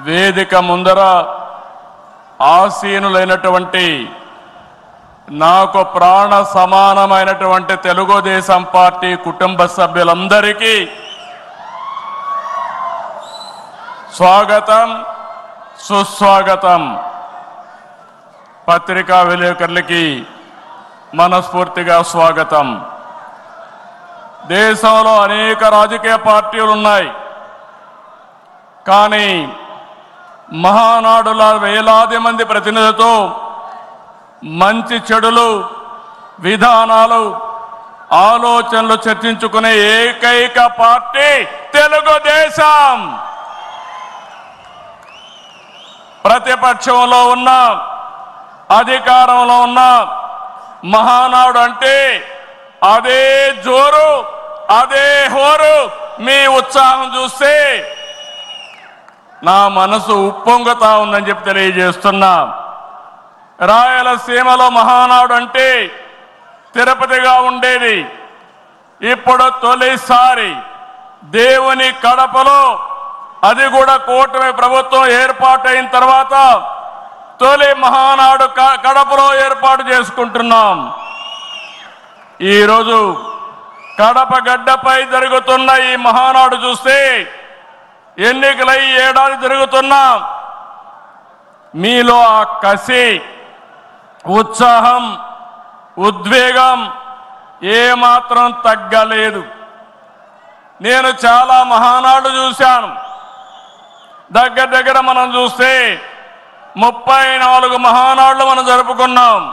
వేదిక ముందర ఆసీనులైనటువంటి నాకు ప్రాణ సమానమైనటువంటి తెలుగుదేశం పార్టీ కుటుంబ సభ్యులందరికీ స్వాగతం సుస్వాగతం. పత్రికా విలేకరులకి మనస్ఫూర్తిగా స్వాగతం. దేశంలో అనేక రాజకీయ పార్టీలు ఉన్నాయి, కానీ మహానాడుల వేలాది మంది ప్రతినిధులతో మంచి చెడులు విధానాలు ఆలోచనలు చర్చించుకునే ఏకైక పార్టీ తెలుగుదేశం. ప్రతిపక్షంలో ఉన్న అధికారంలో ఉన్న మహానాడు అంటే అదే జోరు అదే హోరు. మీ ఉత్సాహం చూస్తే నా మనసు ఉప్పొంగుతా ఉందని చెప్పి తెలియజేస్తున్నా. రాయలసీమలో మహానాడు అంటే తిరుపతిగా ఉండేది. ఇప్పుడు తొలిసారి దేవుని కడపలో, అది కూడా కూటమి ప్రభుత్వం ఏర్పాటైన తర్వాత తొలి మహానాడు కడపలో ఏర్పాటు చేసుకుంటున్నాం. ఈరోజు కడప గడ్డపై జరుగుతున్న ఈ మహానాడు చూస్తే ఎన్నికలై ఏడాది జరుగుతున్నా మీలో ఆ కసి, ఉత్సాహం, ఉద్వేగం ఏమాత్రం తగ్గలేదు. నేను చాలా మహానాడు చూశాను. దగ్గర మనం చూస్తే 34 మహానాడులు మనం జరుపుకున్నాం.